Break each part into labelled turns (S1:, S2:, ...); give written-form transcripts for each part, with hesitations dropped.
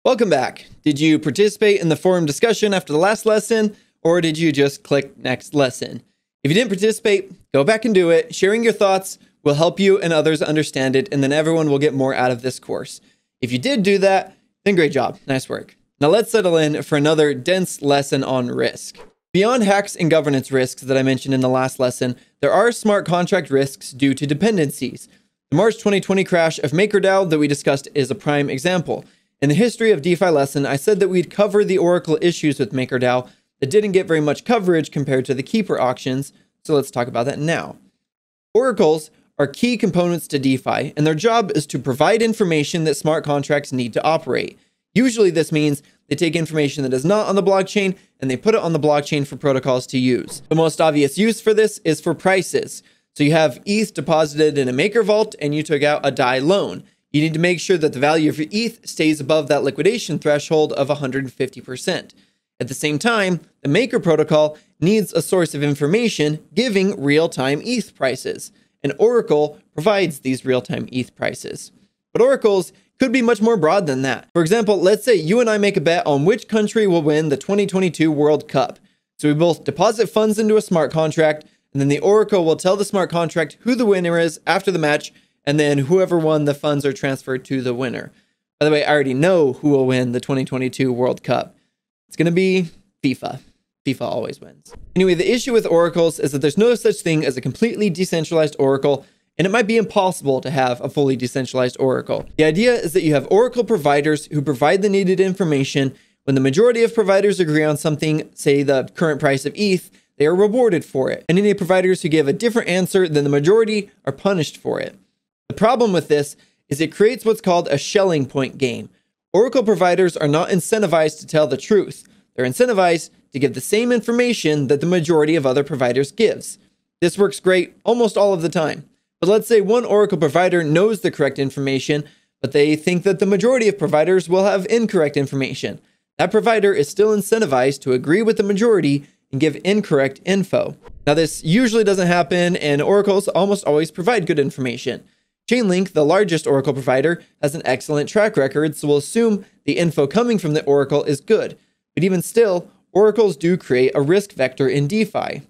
S1: Welcome back. Did you participate in the forum discussion after the last lesson, or did you just click next lesson? If you didn't participate, go back and do it. Sharing your thoughts will help you and others understand it, and then everyone will get more out of this course. If you did do that, then great job. Nice work. Now let's settle in for another dense lesson on risk. Beyond hacks and governance risks that I mentioned in the last lesson, there are smart contract risks due to dependencies. The March 2020 crash of MakerDAO that we discussed is a prime example. In the history of DeFi lesson, I said that we'd cover the Oracle issues with MakerDAO that didn't get very much coverage compared to the Keeper auctions, so let's talk about that now. Oracles are key components to DeFi, and their job is to provide information that smart contracts need to operate. Usually this means they take information that is not on the blockchain and they put it on the blockchain for protocols to use. The most obvious use for this is for prices. So you have ETH deposited in a Maker vault and you took out a DAI loan. You need to make sure that the value of your ETH stays above that liquidation threshold of 150%. At the same time, the Maker protocol needs a source of information giving real-time ETH prices, and Oracle provides these real-time ETH prices. But oracles could be much more broad than that. For example, let's say you and I make a bet on which country will win the 2022 World Cup. So we both deposit funds into a smart contract, and then the Oracle will tell the smart contract who the winner is after the match, and then whoever won, the funds are transferred to the winner. By the way, I already know who will win the 2022 World Cup. It's going to be FIFA. FIFA always wins. Anyway, the issue with oracles is that there's no such thing as a completely decentralized oracle, and it might be impossible to have a fully decentralized oracle. The idea is that you have oracle providers who provide the needed information. When the majority of providers agree on something, say the current price of ETH, they are rewarded for it. And any providers who give a different answer than the majority are punished for it. The problem with this is it creates what's called a shelling point game. Oracle providers are not incentivized to tell the truth. They're incentivized to give the same information that the majority of other providers gives. This works great almost all of the time. But let's say one Oracle provider knows the correct information, but they think that the majority of providers will have incorrect information. That provider is still incentivized to agree with the majority and give incorrect info. Now, this usually doesn't happen, and oracles almost always provide good information. Chainlink, the largest Oracle provider, has an excellent track record, so we'll assume the info coming from the Oracle is good. But even still, oracles do create a risk vector in DeFi.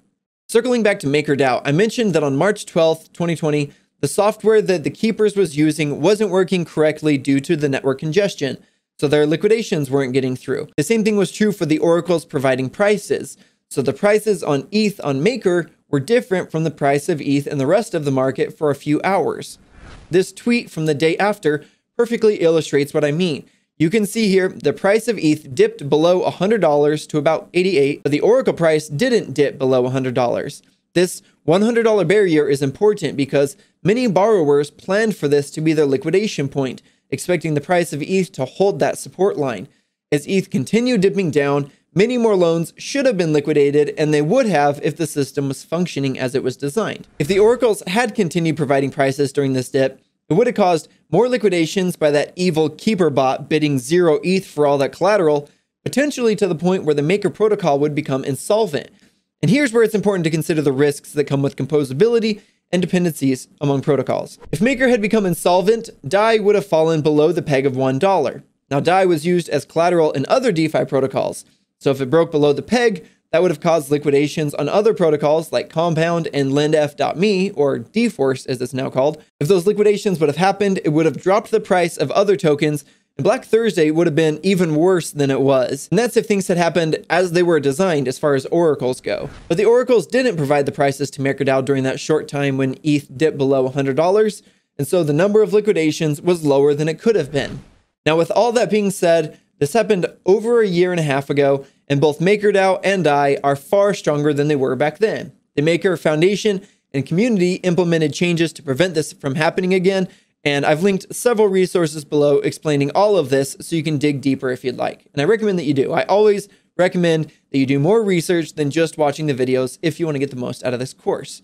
S1: Circling back to MakerDAO, I mentioned that on March 12th, 2020, the software that the Keepers was using wasn't working correctly due to the network congestion, so their liquidations weren't getting through. The same thing was true for the oracles providing prices. So the prices on ETH on Maker were different from the price of ETH in the rest of the market for a few hours. This tweet from the day after perfectly illustrates what I mean. You can see here the price of ETH dipped below $100 to about 88, but the Oracle price didn't dip below $100. This $100 barrier is important because many borrowers planned for this to be their liquidation point, expecting the price of ETH to hold that support line. As ETH continued dipping down, many more loans should have been liquidated, and they would have if the system was functioning as it was designed. If the oracles had continued providing prices during this dip, it would have caused more liquidations by that evil Keeper bot bidding 0 ETH for all that collateral, potentially to the point where the Maker protocol would become insolvent. And here's where it's important to consider the risks that come with composability and dependencies among protocols. If Maker had become insolvent, DAI would have fallen below the peg of $1. Now, DAI was used as collateral in other DeFi protocols, so if it broke below the peg, that would have caused liquidations on other protocols like Compound and LendF.me, or DForce as it's now called. If those liquidations would have happened, it would have dropped the price of other tokens, and Black Thursday would have been even worse than it was. And that's if things had happened as they were designed as far as oracles go. But the oracles didn't provide the prices to MakerDAO during that short time when ETH dipped below $100, and so the number of liquidations was lower than it could have been. Now, with all that being said, this happened over a year and a half ago, and both MakerDAO and DAI are far stronger than they were back then. The Maker Foundation and community implemented changes to prevent this from happening again, and I've linked several resources below explaining all of this so you can dig deeper if you'd like. And I recommend that you do. I always recommend that you do more research than just watching the videos if you want to get the most out of this course.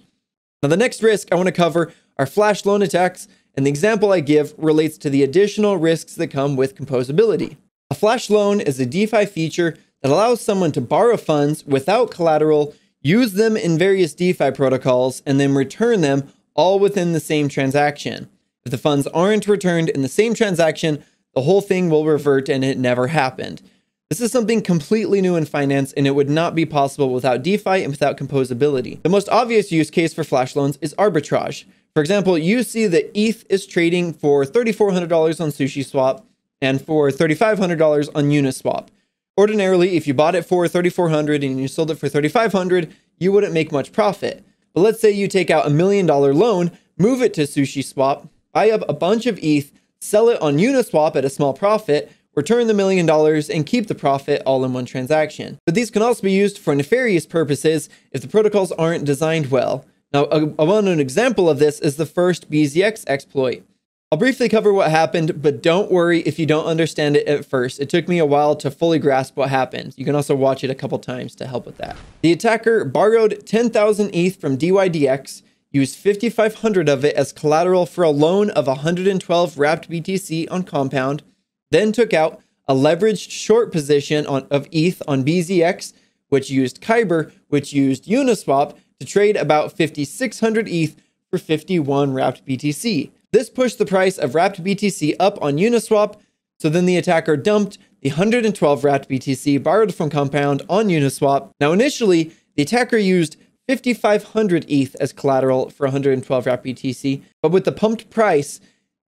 S1: Now, the next risk I want to cover are flash loan attacks, and the example I give relates to the additional risks that come with composability. A flash loan is a DeFi feature that allows someone to borrow funds without collateral, use them in various DeFi protocols, and then return them all within the same transaction. If the funds aren't returned in the same transaction, the whole thing will revert and it never happened. This is something completely new in finance, and it would not be possible without DeFi and without composability. The most obvious use case for flash loans is arbitrage. For example, you see that ETH is trading for $3,400 on SushiSwap and for $3,500 on Uniswap. Ordinarily, if you bought it for $3,400 and you sold it for $3,500, you wouldn't make much profit. But let's say you take out $1 million loan, move it to SushiSwap, buy up a bunch of ETH, sell it on Uniswap at a small profit, return the $1 million, and keep the profit all in one transaction. But these can also be used for nefarious purposes if the protocols aren't designed well. Now, a well-known example of this is the first BZX exploit. I'll briefly cover what happened, but don't worry if you don't understand it at first. It took me a while to fully grasp what happened. You can also watch it a couple times to help with that. The attacker borrowed 10,000 ETH from DYDX, used 5,500 of it as collateral for a loan of 112 wrapped BTC on Compound, then took out a leveraged short position of ETH on BZX, which used Kyber, which used Uniswap, to trade about 5,600 ETH for 51 wrapped BTC. This pushed the price of wrapped BTC up on Uniswap, so then the attacker dumped the 112 wrapped BTC borrowed from Compound on Uniswap. Now initially, the attacker used 5,500 ETH as collateral for 112 wrapped BTC, but with the pumped price,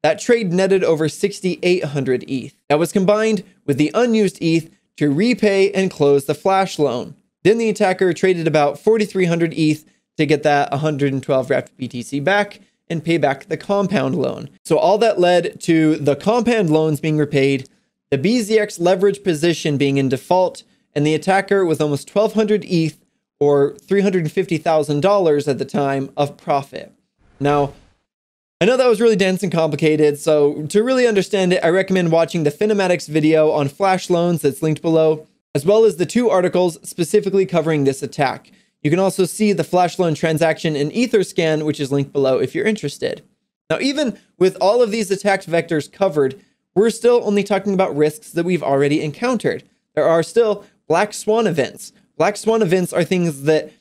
S1: that trade netted over 6,800 ETH. That was combined with the unused ETH to repay and close the flash loan. Then the attacker traded about 4,300 ETH to get that 112 wrapped BTC back and pay back the Compound loan. So all that led to the Compound loans being repaid, the BZX leverage position being in default, and the attacker with almost 1,200 ETH or $350,000 at the time of profit. Now, I know that was really dense and complicated, so to really understand it, I recommend watching the Finematics video on flash loans that's linked below, as well as the 2 articles specifically covering this attack. You can also see the flash loan transaction in Etherscan, which is linked below if you're interested. Now, even with all of these attack vectors covered, we're still only talking about risks that we've already encountered. There are still black swan events. Black swan events are things that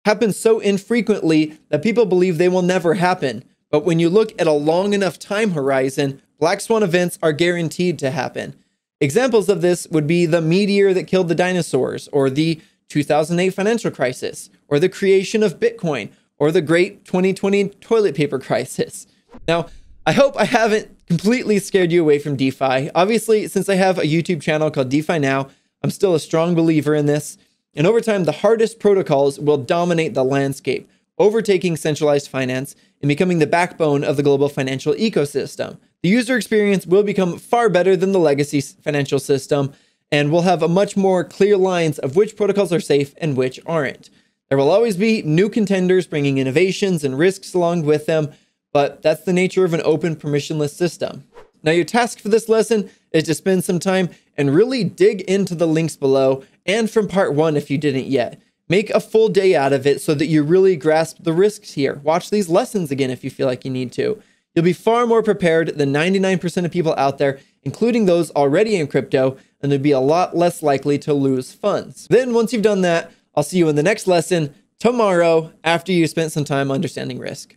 S1: happen so infrequently that people believe they will never happen. But when you look at a long enough time horizon, black swan events are guaranteed to happen. Examples of this would be the meteor that killed the dinosaurs, or the 2008 financial crisis, or the creation of Bitcoin, or the great 2020 toilet paper crisis. Now, I hope I haven't completely scared you away from DeFi. Obviously, since I have a YouTube channel called DeFi Now, I'm still a strong believer in this. And over time, the hardest protocols will dominate the landscape, overtaking centralized finance and becoming the backbone of the global financial ecosystem. The user experience will become far better than the legacy financial system, and we'll have a much more clear lines of which protocols are safe and which aren't. There will always be new contenders bringing innovations and risks along with them, but that's the nature of an open permissionless system. Now, your task for this lesson is to spend some time and really dig into the links below and from part 1 if you didn't yet. Make a full day out of it so that you really grasp the risks here. Watch these lessons again if you feel like you need to. You'll be far more prepared than 99% of people out there, including those already in crypto, and you'll be a lot less likely to lose funds. Then once you've done that, I'll see you in the next lesson tomorrow after you spent some time understanding risk.